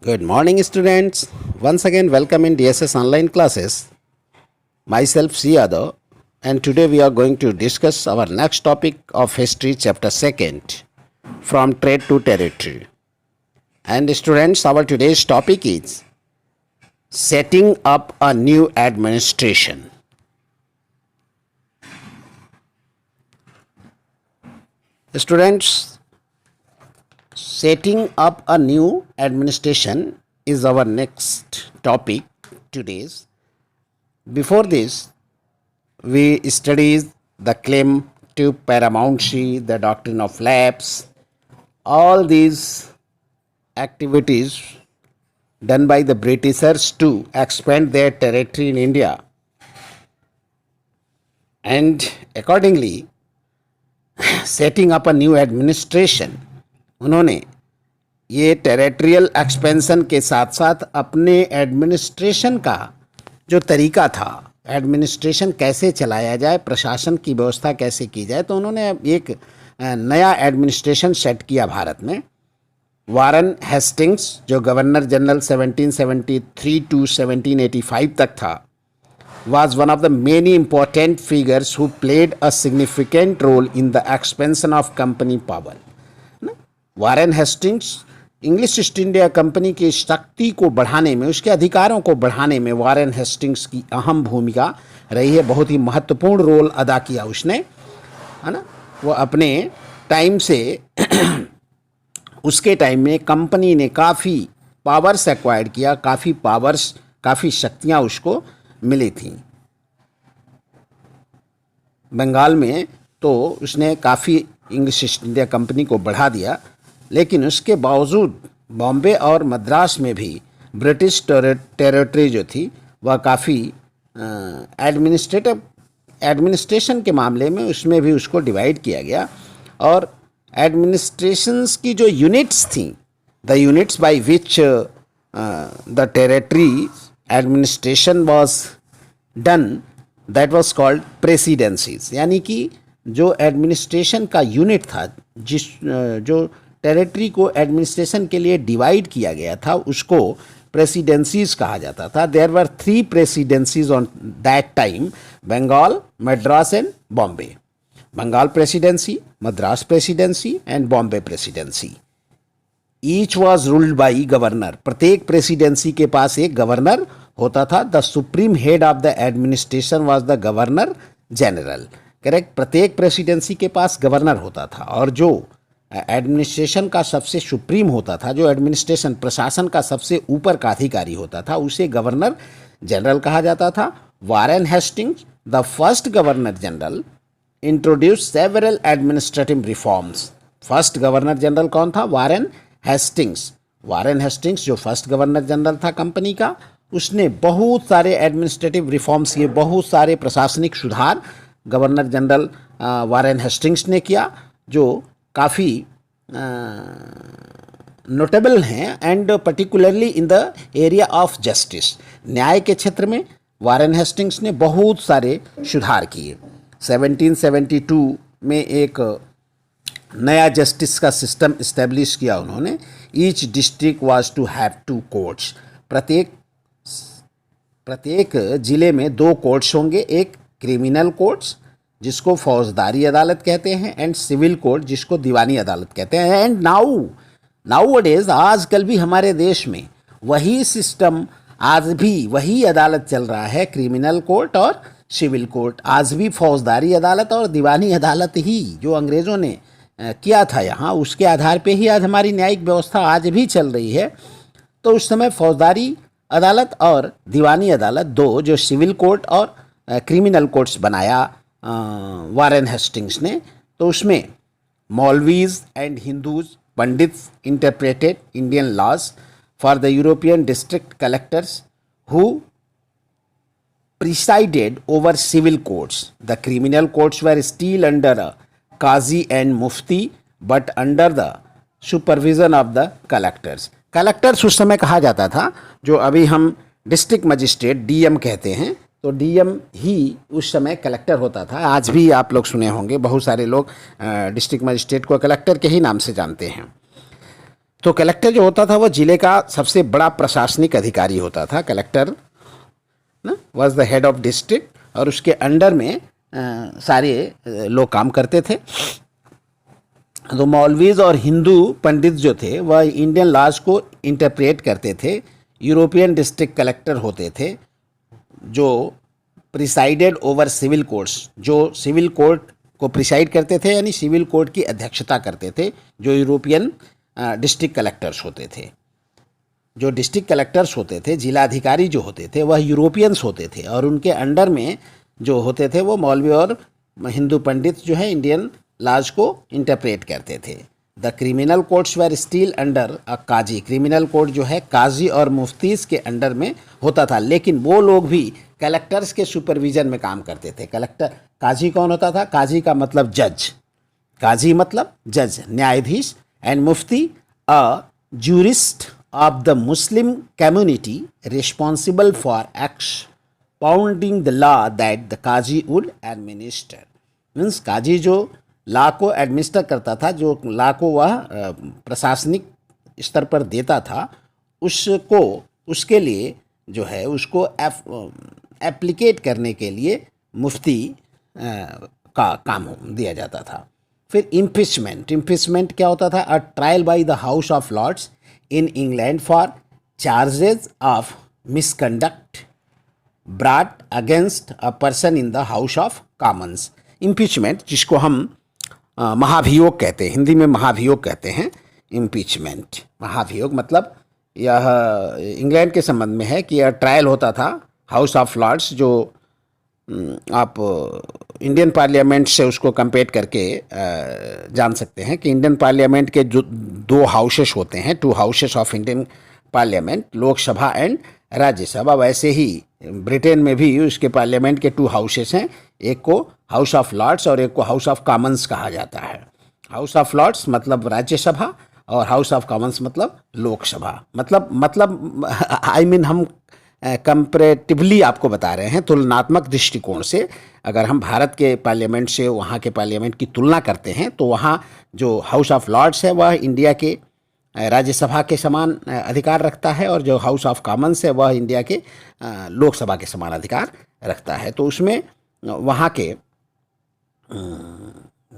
Good morning, students. Once again, welcome in DSS online classes. Myself, C. Yadav, and today we are going to discuss our next topic of history, chapter 2nd, from trade to territory. And students, our today's topic is setting up a new administration. Students, setting up a new administration is our next topic today's. Before this, we studied the claim to paramountcy, the doctrine of lapse, all these activities done by the Britishers to expand their territory in India. And accordingly, setting up a new administration, उन्होंने ये टेरिटरियल expansion के साथ साथ अपने administration का जो तरीका था, एडमिनिस्ट्रेशन कैसे चलाया जाए, प्रशासन की व्यवस्था कैसे की जाए, तो उन्होंने एक नया एडमिनिस्ट्रेशन सेट किया भारत में. वारन हेस्टिंग्स जो गवर्नर जनरल 1773 टू 1785 तक था, was one of the many important figures who played a significant role in the expansion of company power. Warren Hastings English east India company की शक्ति को बढ़ाने में, उसके अधिकारों को बढ़ाने में वारेन हेस्टिंग्स की अहम भूमिका रही है. बहुत ही महत्वपूर्ण रोल अदा किया उसने, है ना. वो अपने टाइम से उसके टाइम में कंपनी ने काफ़ी पावर्स एक्वायर्ड किया, काफ़ी शक्तियाँ उसको मिली थी. बंगाल में तो उसने काफ़ी इंग्लिश ईस्ट इंडिया कंपनी को बढ़ा दिया, लेकिन उसके बावजूद बॉम्बे और मद्रास में भी ब्रिटिश टेरिटरी जो थी वह काफ़ी एडमिनिस्ट्रेशन के मामले में उसमें भी उसको डिवाइड किया गया. और एडमिनिस्ट्रेशंस की जो यूनिट्स थी, the units by which the territory administration was done, that was called presidencies. यानी कि जो एडमिनिस्ट्रेशन का यूनिट था, जो टेरिटरी को एडमिनिस्ट्रेशन के लिए डिवाइड किया गया था, उसको प्रेसिडेंसीज कहा जाता था. There were 3 presidencies on that time: Bengal, Madras and Bombay. Bengal presidency, Madras presidency and Bombay presidency. Each was ruled by governor. प्रत्येक प्रेसिडेंसी के पास एक गवर्नर होता था. The supreme head of the administration was the governor general. Correct. प्रत्येक प्रेसिडेंसी के पास गवर्नर होता था, और जो एडमिनिस्ट्रेशन का सबसे सुप्रीम होता था, जो एडमिनिस्ट्रेशन प्रशासन का सबसे ऊपर का अधिकारी होता था, उसे गवर्नर जनरल कहा जाता था. Warren Hastings, the first governor general, introduce several administrative reforms. First governor general कौन था? Warren Hastings. वारेन हेस्टिंग्स जो फर्स्ट गवर्नर जनरल था कंपनी का, उसने बहुत सारे एडमिनिस्ट्रेटिव रिफॉर्म्स किए, बहुत सारे प्रशासनिक सुधार गवर्नर जनरल वारेन हेस्टिंग्स ने किया, जो काफ़ी नोटेबल हैं. And particularly in the area of justice, न्याय के क्षेत्र में वारेन हेस्टिंग्स ने बहुत सारे सुधार किए. 1772 में एक नया जस्टिस का सिस्टम इस्टेब्लिश किया उन्होंने. Each district was to have 2 courts. प्रत्येक ज़िले में 2 कोर्ट्स होंगे. एक क्रिमिनल कोर्ट्स जिसको फौजदारी अदालत कहते हैं, एंड सिविल कोर्ट जिसको दीवानी अदालत कहते हैं. एंड नाउ आजकल भी हमारे देश में वही सिस्टम, आज भी वही अदालत चल रहा है, क्रिमिनल कोर्ट और सिविल कोर्ट. आज भी फौजदारी अदालत और दीवानी अदालत ही जो अंग्रेज़ों ने किया था यहाँ, उसके आधार पे ही आज हमारी न्यायिक व्यवस्था आज भी चल रही है. तो उस समय फौजदारी अदालत और दीवानी अदालत, दो जो सिविल कोर्ट और क्रिमिनल कोर्ट्स बनाया वारेन हेस्टिंग्स ने, तो उसमें maulvis and Hindus pandits interpreted Indian laws for the European district collectors who presided over civil courts. The criminal courts were still under a qazi and mufti, but under the supervision of the collectors. Collectors उस समय कहा जाता था, जो अभी हम district magistrate DM कहते हैं, तो डीएम ही उस समय कलेक्टर होता था. आज भी आप लोग सुने होंगे, बहुत सारे लोग डिस्ट्रिक्ट मजिस्ट्रेट को कलेक्टर के ही नाम से जानते हैं. तो कलेक्टर जो होता था वो जिले का सबसे बड़ा प्रशासनिक अधिकारी होता था। कलेक्टर ना was the head of district, और उसके अंडर में सारे लोग काम करते थे। तो मौलवीज और हिंदू पंडित जो थे वह इंडियन लॉज को इंटरप्रेट करते थे। यूरोपियन डिस्ट्रिक्ट कलेक्टर होते थे जो प्रिसाइडेड ओवर सिविल कोर्ट्स, जो सिविल कोर्ट को प्रिसाइड करते थे, यानी सिविल कोर्ट की अध्यक्षता करते थे, जो यूरोपियन डिस्ट्रिक्ट कलेक्टर्स होते थे। जो डिस्ट्रिक्ट कलेक्टर्स होते थे, जिलाधिकारी जो होते थे, वह यूरोपियंस होते थे, और उनके अंडर में जो होते थे वो मौलवी और हिंदू पंडित जो है इंडियन लॉज को इंटरप्रेट करते थे। The criminal courts were still under a qazi, criminal court जो है काजी और मुफ्तीस के अंडर में होता था, लेकिन वो लोग भी कलेक्टर्स के सुपरविजन में काम करते थे। कलेक्टर, काजी कौन होता था? काजी का मतलब जज, काजी मतलब जज, न्यायाधीश, and Mufti a jurist of the Muslim community responsible for expounding the law that the Qazi would administer. Means Qazi जो लॉ को एडमिनिस्टर करता था, जो लॉ को वह प्रशासनिक स्तर पर देता था, उसको उसके लिए जो है उसको एप्लीकेट करने के लिए मुफ्ती का काम दिया जाता था। फिर इम्पीचमेंट, इम्पीचमेंट क्या होता था? A trial by the House of Lords in England for charges of misconduct brought against a person in the House of Commons. Impeachment, जिसको हम महाभियोग कहते हैं, हिंदी में महाभियोग कहते हैं। इम्पीचमेंट, महाभियोग मतलब यह इंग्लैंड के संबंध में है कि यह ट्रायल होता था हाउस ऑफ लॉर्ड्स, जो आप इंडियन पार्लियामेंट से उसको कंपेयर करके जान सकते हैं कि इंडियन पार्लियामेंट के जो दो हाउसेस होते हैं, to houses of Indian parliament, Lok Sabha and Rajya Sabha, वैसे ही ब्रिटेन में भी उसके पार्लियामेंट के टू हाउसेस हैं, एक को हाउस ऑफ लॉर्ड्स और एक को हाउस ऑफ कॉमन्स कहा जाता है। हाउस ऑफ लॉर्ड्स मतलब राज्यसभा और हाउस ऑफ कॉमन्स मतलब लोकसभा। मतलब आई मीन हम कंपैरेटिवली आपको बता रहे हैं, तुलनात्मक दृष्टिकोण से अगर हम भारत के पार्लियामेंट से वहाँ के पार्लियामेंट की तुलना करते हैं तो वहाँ जो हाउस ऑफ लॉर्ड्स है वह इंडिया के राज्यसभा के समान अधिकार रखता है, और जो हाउस ऑफ कॉमन्स है वह इंडिया के लोकसभा के समान अधिकार रखता है। तो उसमें वहाँ के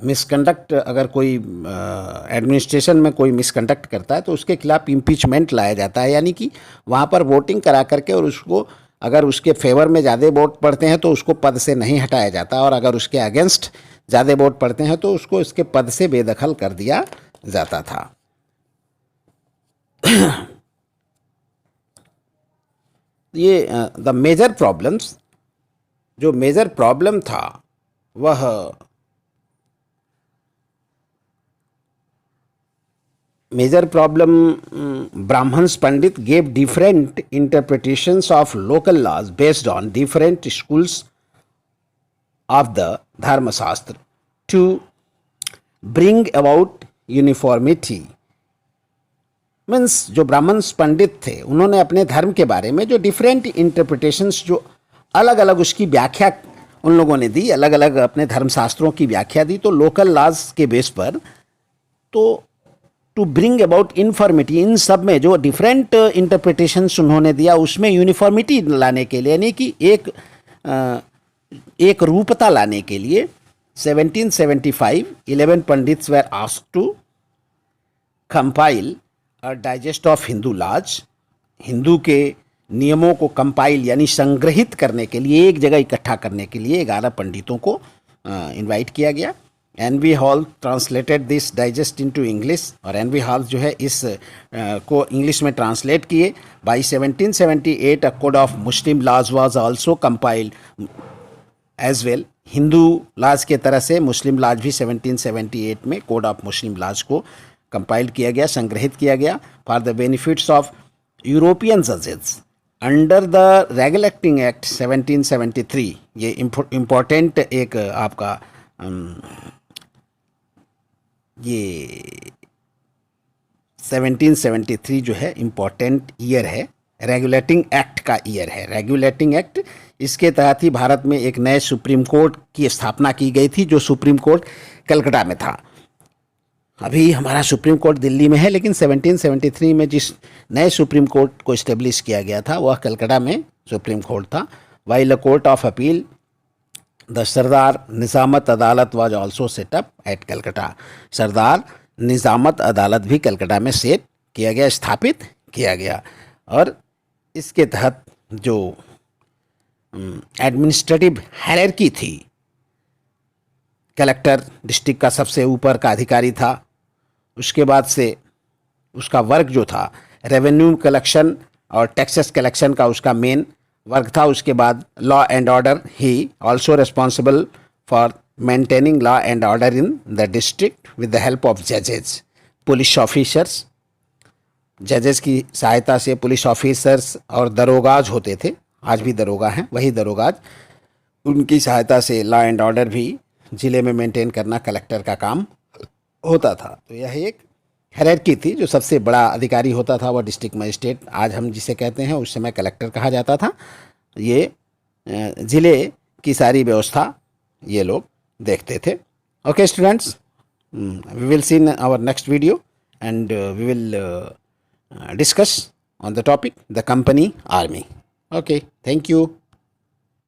मिसकंडक्ट, अगर कोई एडमिनिस्ट्रेशन में कोई मिसकंडक्ट करता है तो उसके खिलाफ इम्पीचमेंट लाया जाता है, यानी कि वहाँ पर वोटिंग करा करके, और उसको अगर उसके फेवर में ज़्यादा वोट पड़ते हैं तो उसको पद से नहीं हटाया जाता, और अगर उसके अगेंस्ट ज़्यादा वोट पड़ते हैं तो उसको इसके पद से बेदखल कर दिया जाता था। ये द मेजर प्रॉब्लम्स, जो मेजर प्रॉब्लम था वह major problem, Brahmins pandit gave different interpretations of local laws based on different schools of the Dharmashastra to bring about uniformity. Means जो ब्राह्मण्स पंडित थे उन्होंने अपने धर्म के बारे में जो डिफरेंट इंटरप्रिटेशंस, जो अलग अलग उसकी व्याख्या उन लोगों ने दी, अलग अलग अपने धर्मशास्त्रों की व्याख्या दी, तो लोकल लॉज के बेस पर, तो टू ब्रिंग अबाउट यूनिफॉर्मिटी, इन सब में जो डिफरेंट इंटरप्रिटेशंस उन्होंने दिया उसमें यूनिफॉर्मिटी लाने के लिए, यानी कि एक रूपता लाने के लिए 1775 11 pandits were asked to compile a digest of Hindu laws. Hindu के नियमों को कंपाइल यानी संग्रहित करने के लिए, एक जगह इकट्ठा करने के लिए 11 पंडितों को इनवाइट किया गया। NV Hall translated this digest into English, और एनवी हॉल जो है इस को इंग्लिश में ट्रांसलेट किए। By 1778 a code of Muslim laws was also compiled as well. Hindu laws के तरह से मुस्लिम लॉज भी 1778 में कोड ऑफ मुस्लिम लॉज को कंपाइल किया गया, संग्रहित किया गया, for the benefits of European जजेस अंडर द रेगुलेटिंग एक्ट 1773। ये इम्पोर्टेंट एक आपका ये 1773 जो है इम्पोर्टेंट ईयर है, रेगुलेटिंग एक्ट का ईयर है। रेगुलेटिंग एक्ट, इसके तहत ही भारत में एक नए सुप्रीम कोर्ट की स्थापना की गई थी, जो सुप्रीम कोर्ट कलकत्ता में था। अभी हमारा सुप्रीम कोर्ट दिल्ली में है, लेकिन 1773 में जिस नए सुप्रीम कोर्ट को इस्टेब्लिश किया गया था वह कलकत्ता में सुप्रीम कोर्ट था. While a court of appeal, the Sadar Nizamat Adalat was also set up at Calcutta. Sadar Nizamat Adalat भी कलकत्ता में सेट किया गया, स्थापित किया गया. और इसके तहत जो एडमिनिस्ट्रेटिव हायरार्की थी, कलेक्टर डिस्ट्रिक्ट का सबसे ऊपर का अधिकारी था. उसके बाद से उसका वर्क जो था रेवेन्यू कलेक्शन और टैक्सेस कलेक्शन का उसका मेन वर्क था. उसके बाद law and order, he also responsible for maintaining law and order in the district with the help of जजेस, पुलिस ऑफिसर्स. जजेस की सहायता से पुलिस ऑफिसर्स और दरोगाज होते थे, आज भी दरोगा हैं, वही दरोगाज, उनकी सहायता से लॉ एंड ऑर्डर भी ज़िले में मेंटेन करना कलेक्टर का काम होता था. तो यह एक हायरार्की थी. जो सबसे बड़ा अधिकारी होता था वह डिस्ट्रिक्ट मजिस्ट्रेट, आज हम जिसे कहते हैं, उस समय कलेक्टर कहा जाता था. ये ज़िले की सारी व्यवस्था ये लोग देखते थे. Okay students, we will see in our next video and we will discuss on the topic the company army. Okay, thank you.